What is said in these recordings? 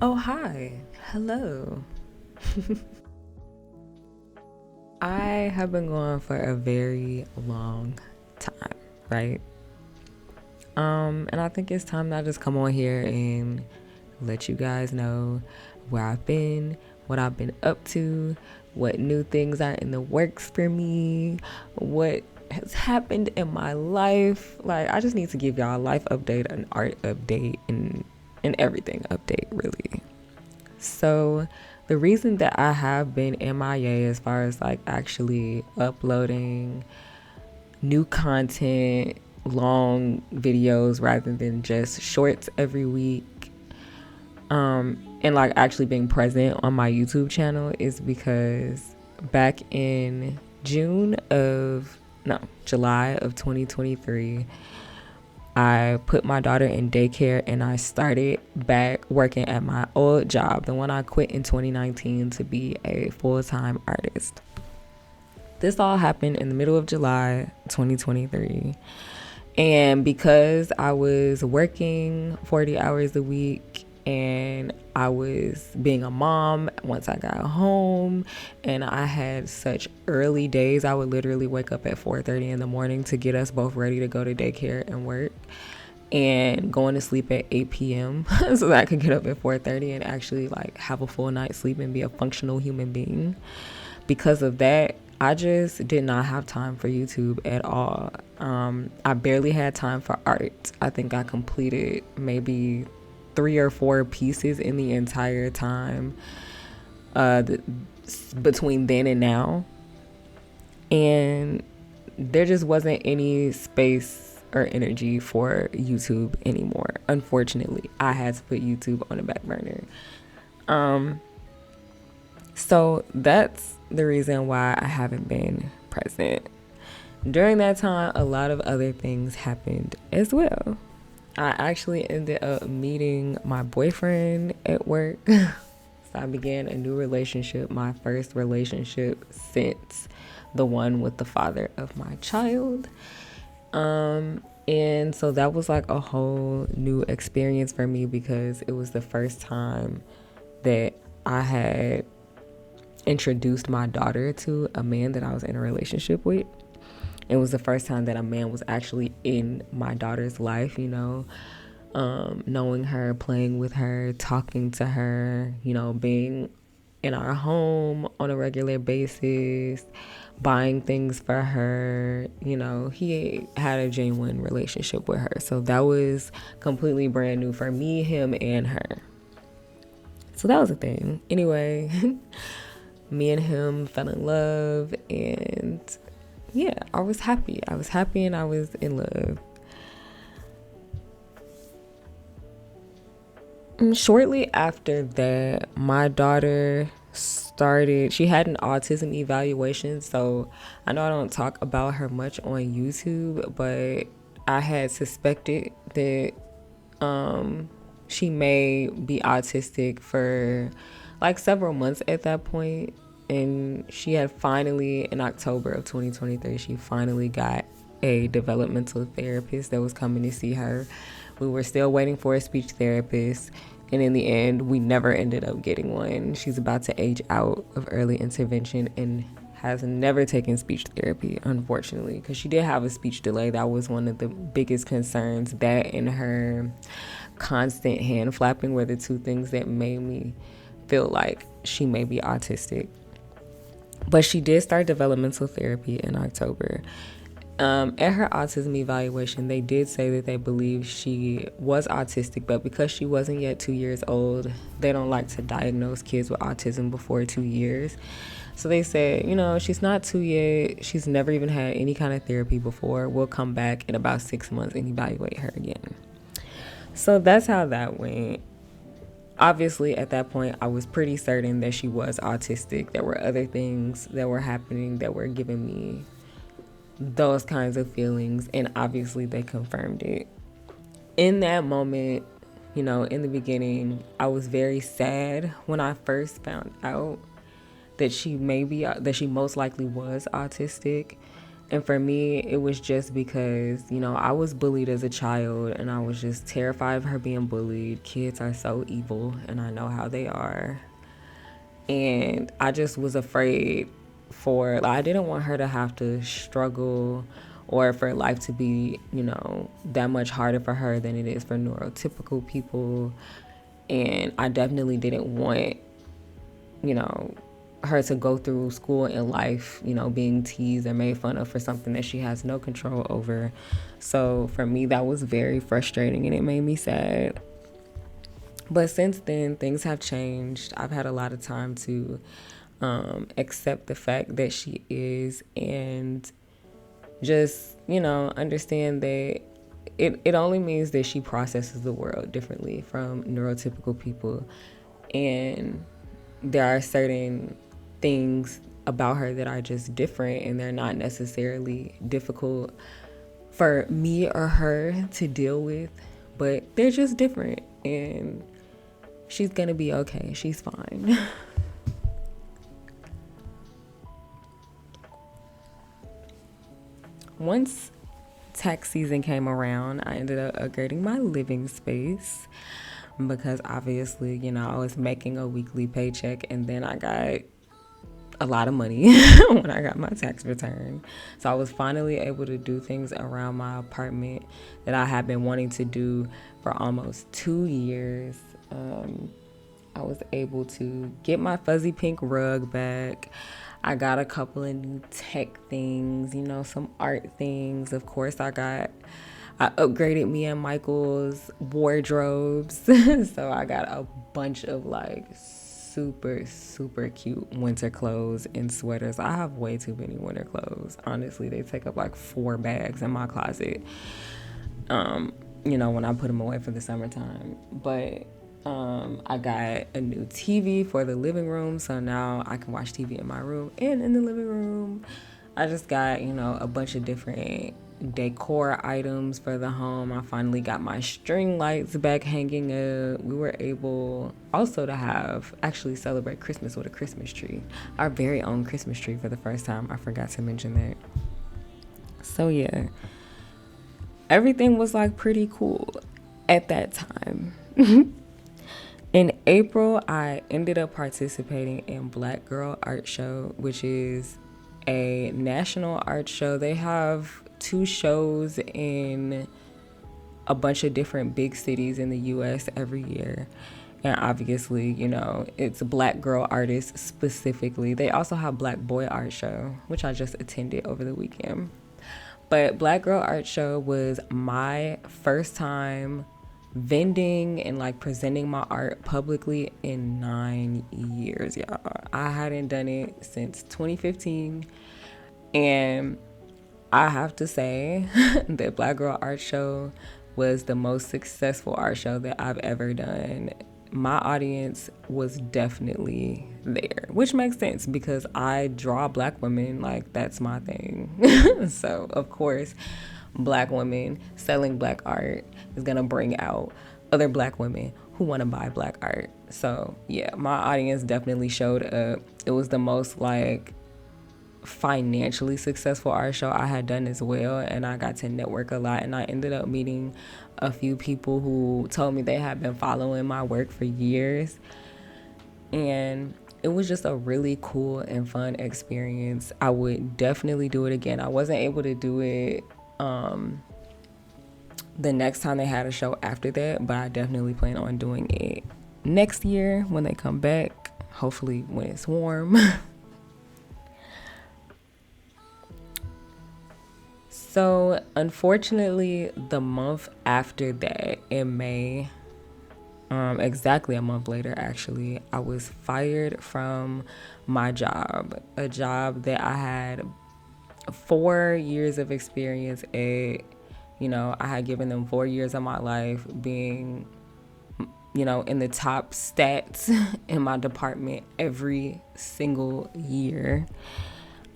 Oh, hi. Hello. I have been going for a very long time, right? And I think it's time that I just come on here and let you guys know where I've been, what I've been up to, what new things are in the works for me, what has happened in my life. Like, I just need to give y'all a life update, an art update, and everything update, really. So the reason that I have been MIA as far as like actually uploading new content, long videos rather than just shorts every week, and like actually being present on my YouTube channel is because back in July of 2023, I put my daughter in daycare and I started back working at my old job, the one I quit in 2019 to be a full-time artist. This all happened in the middle of July 2023. And because I was working 40 hours a week and I was being a mom once I got home, and I had such early days, I would literally wake up at 4:30 in the morning to get us both ready to go to daycare and work, and going to sleep at 8 p.m. so that I could get up at 4:30 and actually like have a full night's sleep and be a functional human being. Because of that, I just did not have time for YouTube at all. I barely had time for art. I think I completed maybe 3 or 4 pieces in the entire time between then and now. And there just wasn't any space or energy for YouTube anymore. Unfortunately, I had to put YouTube on the back burner. So that's the reason why I haven't been present. During that time, a lot of other things happened as well. I actually ended up meeting my boyfriend at work. So I began a new relationship, my first relationship since the one with the father of my child. And so that was like a whole new experience for me because it was the first time that I had introduced my daughter to a man that I was in a relationship with. It was the first time that a man was actually in my daughter's life, knowing her, playing with her, talking to her, being in our home on a regular basis, buying things for her. He had a genuine relationship with her. So that was completely brand new for me, him, and her. So that was a thing. Anyway, me and him fell in love, and yeah, I was happy and I was in love. And shortly after that, my daughter she had an autism evaluation. So I know I don't talk about her much on YouTube, but I had suspected that she may be autistic for like several months at that point. And she had finally, in October of 2023, she finally got a developmental therapist that was coming to see her. We were still waiting for a speech therapist, and in the end, we never ended up getting one. She's about to age out of early intervention and has never taken speech therapy, unfortunately, because she did have a speech delay. That was one of the biggest concerns. That and her constant hand flapping were the two things that made me feel like she may be autistic. But she did start developmental therapy in October. At her autism evaluation, they did say that they believe she was autistic, but because she wasn't yet 2 years old, they don't like to diagnose kids with autism before 2 years. So they said, she's not 2 yet. She's never even had any kind of therapy before. We'll come back in about 6 months and evaluate her again. So that's how that went. Obviously, at that point, I was pretty certain that she was autistic. There were other things that were happening that were giving me those kinds of feelings, and obviously they confirmed it. In that moment, in the beginning, I was very sad when I first found out that she most likely was autistic. And for me, it was just because, I was bullied as a child and I was just terrified of her being bullied. Kids are so evil and I know how they are. And I just was afraid I didn't want her to have to struggle or for life to be, that much harder for her than it is for neurotypical people. And I definitely didn't want, her to go through school and life, being teased and made fun of for something that she has no control over. So for me, that was very frustrating and it made me sad. But since then, things have changed. I've had a lot of time to accept the fact that she is and just, understand that it only means that she processes the world differently from neurotypical people. And there are certain things about her that are just different and they're not necessarily difficult for me or her to deal with, but they're just different and she's gonna be okay. She's fine. Once tax season came around, I ended up upgrading my living space because obviously, I was making a weekly paycheck and then I got a lot of money when I got my tax return. So I was finally able to do things around my apartment that I had been wanting to do for almost 2 years. I was able to get my fuzzy pink rug back. I got a couple of new tech things, some art things. Of course, I upgraded me and Michael's wardrobes. So I got a bunch of super, super cute winter clothes and sweaters. I have way too many winter clothes. Honestly, they take up 4 bags in my closet. When I put them away for the summertime. But I got a new TV for the living room, so now I can watch TV in my room and in the living room. I just got, a bunch of different decor items for the home. I finally got my string lights back hanging up. We were able also to actually celebrate Christmas with a Christmas tree. Our very own Christmas tree for the first time. I forgot to mention that. So yeah, everything was pretty cool at that time. In April, I ended up participating in Black Girl Art Show, which is a national art show. They have 2 shows in a bunch of different big cities in the U.S. every year. And obviously, it's Black girl artists specifically. They also have Black Boy Art Show, which I just attended over the weekend. But Black Girl Art Show was my first time vending and presenting my art publicly in 9 years, y'all. I hadn't done it since 2015, and I have to say that Black Girl Art Show was the most successful art show that I've ever done. My audience was definitely there, which makes sense because I draw Black women, that's my thing. So of course, Black women selling Black art is gonna bring out other Black women who want to buy Black art. So yeah, my audience definitely showed up. It was the most financially successful art show I had done as well, and I got to network a lot, and I ended up meeting a few people who told me they had been following my work for years, and it was just a really cool and fun experience. I would definitely do it again. I wasn't able to do it the next time they had a show after that, but I definitely plan on doing it next year when they come back, hopefully when it's warm. So unfortunately, the month after that, in May, exactly a month later actually, I was fired from my job, a job that I had 4 years of experience at. I had given them 4 years of my life being, in the top stats in my department every single year.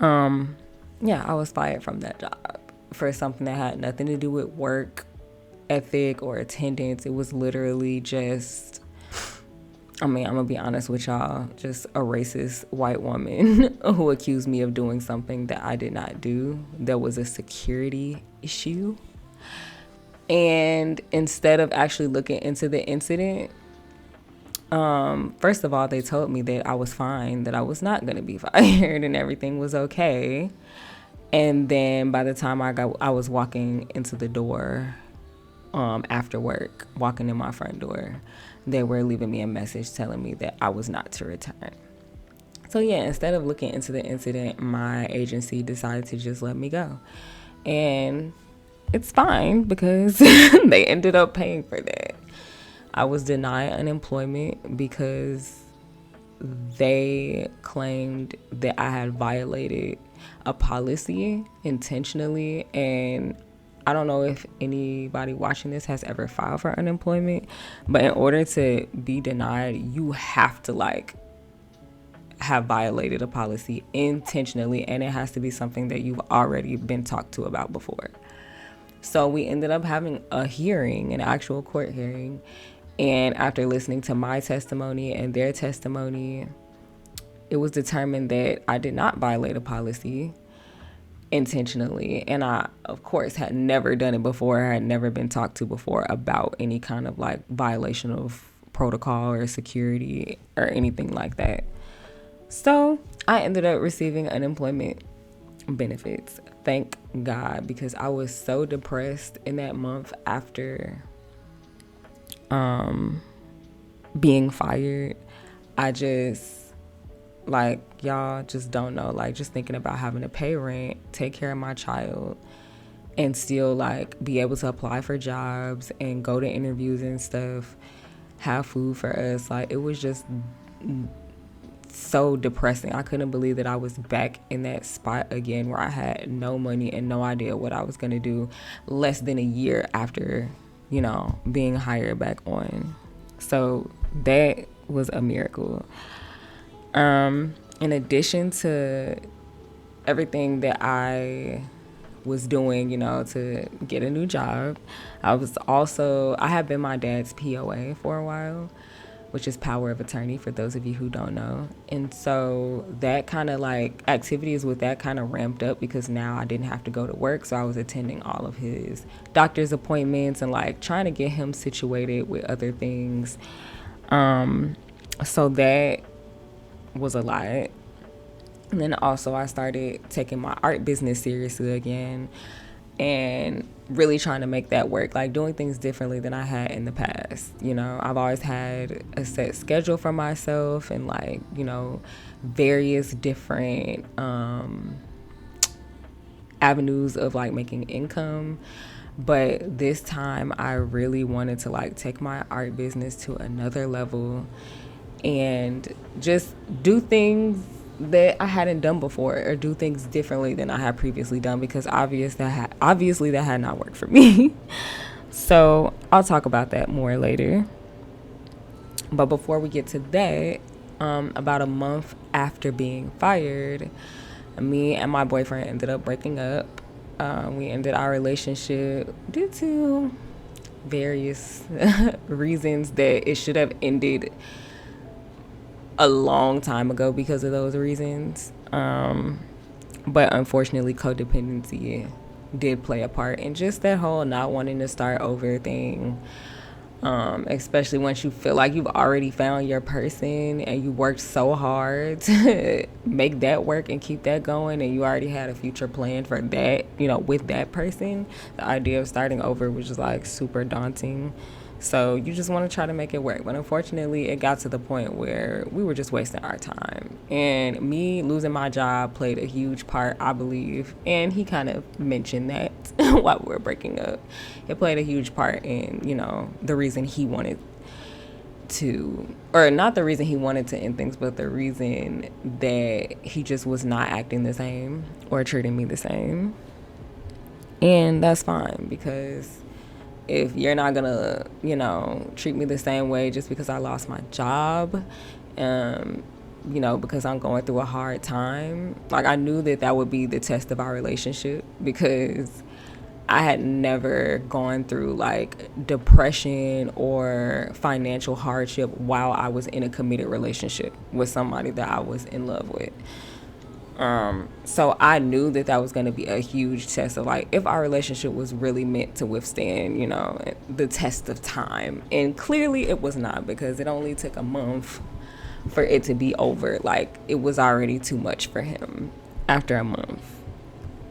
I was fired from that job for something that had nothing to do with work ethic or attendance. It was literally just I mean, I'm gonna be honest with y'all, just a racist white woman who accused me of doing something that I did not do. There was a security issue. And instead of actually looking into the incident, first of all, they told me that I was fine, that I was not gonna be fired and everything was okay. And then by the time I was walking into the door, after work, walking in my front door, they were leaving me a message telling me that I was not to return. So yeah, instead of looking into the incident, my agency decided to just let me go. And it's fine because they ended up paying for that. I was denied unemployment because they claimed that I had violated a policy intentionally. And I don't know if anybody watching this has ever filed for unemployment, but in order to be denied, you have to have violated a policy intentionally, and it has to be something that you've already been talked to about before. So we ended up having a hearing, an actual court hearing, and after listening to my testimony and their testimony, it was determined that I did not violate a policy intentionally. And I, of course, had never done it before. I had never been talked to before about any kind of violation of protocol or security or anything like that. So I ended up receiving unemployment benefits. Thank God, because I was so depressed in that month after being fired. I just, y'all just don't know, just thinking about having to pay rent, take care of my child, and still be able to apply for jobs and go to interviews and stuff, have food for us. It was just so depressing. I couldn't believe that I was back in that spot again where I had no money and no idea what I was going to do less than a year after, being hired back on. So that was a miracle. In addition to everything that I was doing, to get a new job, I have been my dad's POA for a while, which is power of attorney for those of you who don't know. And so that kind of activities with that kind of ramped up because now I didn't have to go to work. So I was attending all of his doctor's appointments and trying to get him situated with other things. So that was a lot. And then also I started taking my art business seriously again and really trying to make that work, doing things differently than I had in the past. I've always had a set schedule for myself and various different avenues of making income. But this time I really wanted to take my art business to another level and just do things that I hadn't done before, or do things differently than I had previously done, because obviously that had not worked for me. So I'll talk about that more later. But before we get to that, about a month after being fired, me and my boyfriend ended up breaking up. We ended our relationship due to various reasons that it should have ended a long time ago because of those reasons. But unfortunately, codependency did play a part in just that whole not wanting to start over thing. Especially once you feel like you've already found your person and you worked so hard to make that work and keep that going, and you already had a future plan for that, with that person. The idea of starting over was just super daunting. So you just want to try to make it work. But unfortunately, it got to the point where we were just wasting our time. And me losing my job played a huge part, I believe. And he kind of mentioned that while we were breaking up. It played a huge part in, the reason he wanted to, or not the reason he wanted to end things, but the reason that he just was not acting the same or treating me the same. And that's fine, because if you're not gonna, treat me the same way just because I lost my job, because I'm going through a hard time, I knew that would be the test of our relationship, because I had never gone through like depression or financial hardship while I was in a committed relationship with somebody that I was in love with. So I knew that that was going to be a huge test of like if our relationship was really meant to withstand, the test of time. And clearly it was not, because it only took a month for it to be over. Like it was already too much for him after a month.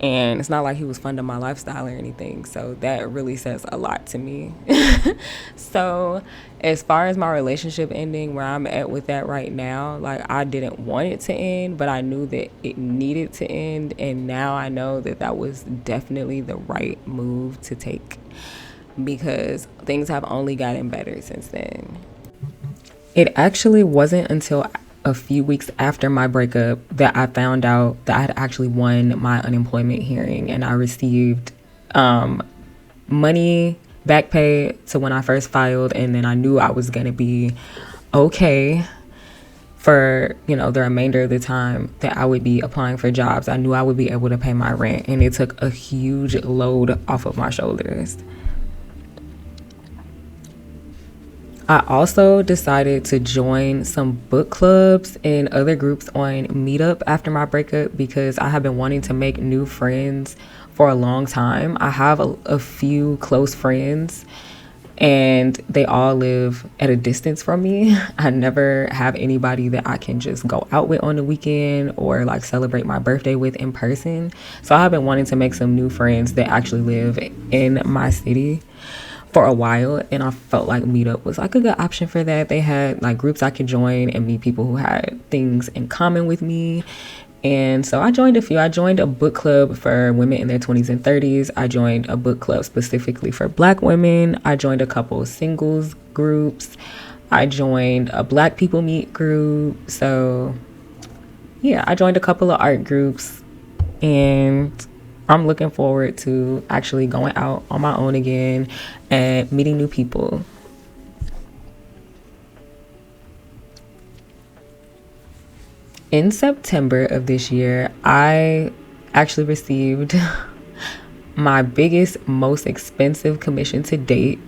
And it's not like he was funding my lifestyle or anything. So that really says a lot to me. So as far as my relationship ending, where I'm at with that right now, like I didn't want it to end, but I knew that it needed to end. And now I know that that was definitely the right move to take, because things have only gotten better since then. It actually wasn't until a few weeks after my breakup that I found out that I had actually won my unemployment hearing, and I received money back pay to when I first filed, and then I knew I was gonna be okay for the remainder of the time that I would be applying for jobs. I knew I would be able to pay my rent, and it took a huge load off of my shoulders. I also decided to join some book clubs and other groups on Meetup after my breakup, because I have been wanting to make new friends for a long time. I have a few close friends, and they all live at a distance from me. I never have anybody that I can just go out with on the weekend or like celebrate my birthday with in person. So I have been wanting to make some new friends that actually live in my city for a while, and I felt like Meetup was like a good option for that. They had like groups I could join and meet people who had things in common with me. And so I joined a few. I joined a book club for women in their 20s and 30s. I joined a book club specifically for Black women. I joined a couple of singles groups. I joined a Black people meet group. So yeah, I joined a couple of art groups, and I'm looking forward to actually going out on my own again and meeting new people. In September of this year, I actually received my biggest, most expensive commission to date.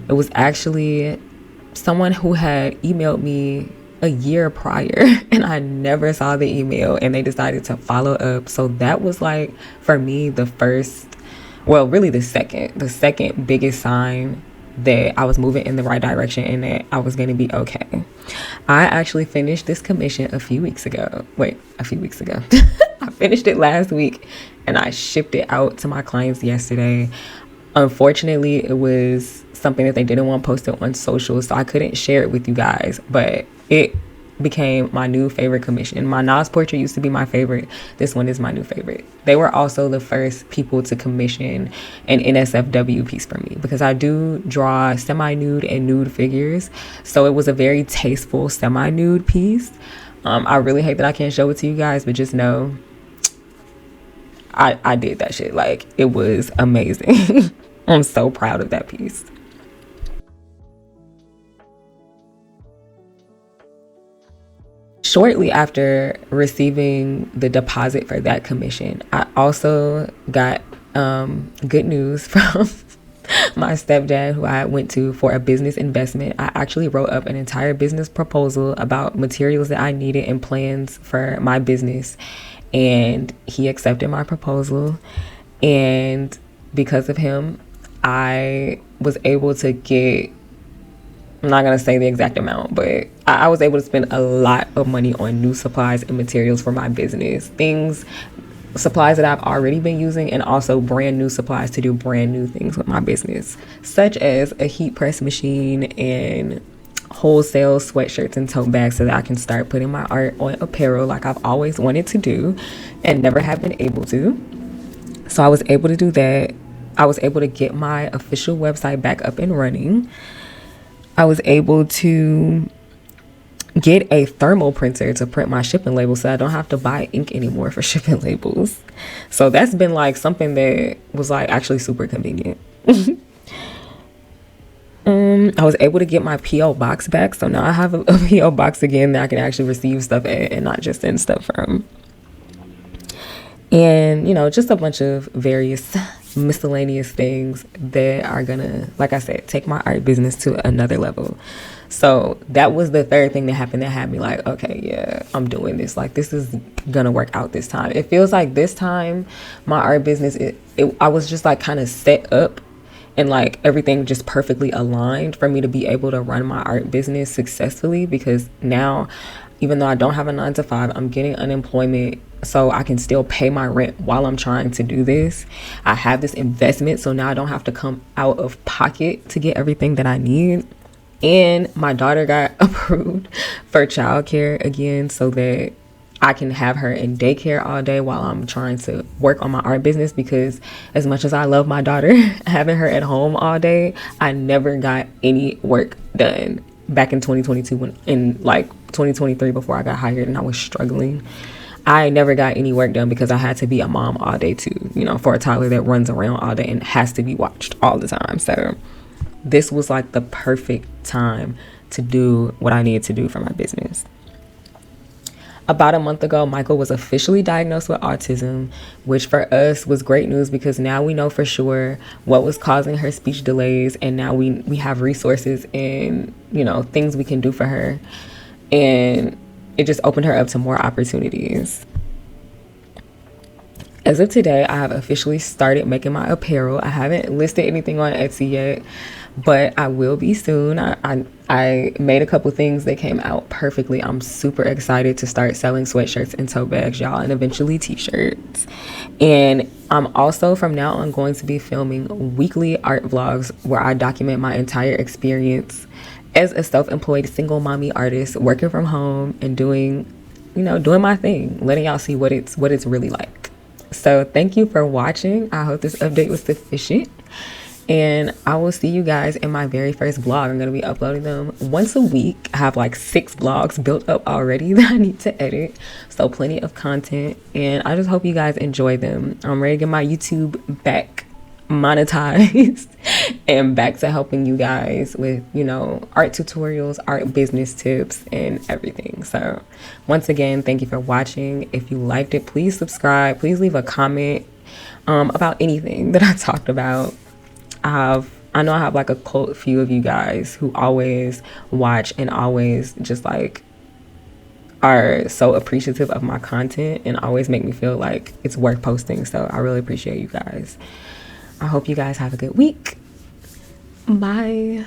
It was actually someone who had emailed me a year prior, and I never saw the email, and they decided to follow up. So that was like, for me, the first, well, really the second biggest sign that I was moving in the right direction and that I was going to be okay. I actually finished this commission a few weeks ago. I finished it last week, and I shipped it out to my clients yesterday. Unfortunately, it was something that they didn't want posted on social, so I couldn't share it with you guys, but it became my new favorite commission. My Nas portrait used to be my favorite. This one is my new favorite. They were also the first people to commission an NSFW piece for me, because I do draw semi-nude and nude figures. So it was a very tasteful semi-nude piece. I really hate that I can't show it to you guys, but just know I did that shit. Like, it was amazing. I'm so proud of that piece. Shortly after receiving the deposit for that commission, I also got good news from my stepdad, who I went to for a business investment. I actually wrote up an entire business proposal about materials that I needed and plans for my business, and he accepted my proposal. And because of him, I was able to get, I'm not going to say the exact amount, but I was able to spend a lot of money on new supplies and materials for my business. Supplies that I've already been using, and also brand new supplies to do brand new things with my business, such as a heat press machine and wholesale sweatshirts and tote bags, so that I can start putting my art on apparel like I've always wanted to do and never have been able to. So I was able to do that. I was able to get my official website back up and running. I was able to get a thermal printer to print my shipping labels, so I don't have to buy ink anymore for shipping labels. So that's been like something that was like actually super convenient. I was able to get my P.O. box back. So now I have a P.O. box again that I can actually receive stuff at and not just send stuff from. And, just a bunch of various miscellaneous things that are gonna, like I said, take my art business to another level. So that was the third thing that happened that had me like, okay, yeah, I'm doing this. Like, this is gonna work out this time. It feels like this time my art business, I was just like kind of set up, and like everything just perfectly aligned for me to be able to run my art business successfully, because now, even though I don't have a 9 to 5, I'm getting unemployment, so I can still pay my rent while I'm trying to do this. I have this investment, so now I don't have to come out of pocket to get everything that I need. And my daughter got approved for childcare again, so that I can have her in daycare all day while I'm trying to work on my art business. Because as much as I love my daughter, having her at home all day, I never got any work done back in 2022, when in like 2023, before I got hired and I was struggling. I never got any work done because I had to be a mom all day too, you know, for a toddler that runs around all day and has to be watched all the time. So this was like the perfect time to do what I needed to do for my business. About a month ago, Michael was officially diagnosed with autism, which for us was great news, because now we know for sure what was causing her speech delays, and now we have resources and, you know, things we can do for her. And it just opened her up to more opportunities. As of today, I have officially started making my apparel. I haven't listed anything on Etsy yet, but I will be soon. I made a couple things that came out perfectly. I'm super excited to start selling sweatshirts and tote bags, y'all, and eventually t-shirts. And I'm also from now on going to be filming weekly art vlogs where I document my entire experience as a self-employed single mommy artist, working from home and doing my thing, letting y'all see what it's really like. So thank you for watching. I hope this update was sufficient, and I will see you guys in my very first vlog. I'm going to be uploading them once a week. I have like 6 vlogs built up already that I need to edit, so plenty of content, and I just hope you guys enjoy them. I'm ready to get my YouTube back monetized and back to helping you guys with, you know, art tutorials, art business tips, and everything. So once again, thank you for watching. If you liked it, please subscribe. Please leave a comment about anything that I talked about. I know I have like a cult few of you guys who always watch and always just like are so appreciative of my content and always make me feel like it's worth posting. So I really appreciate you guys. I hope you guys have a good week. Bye.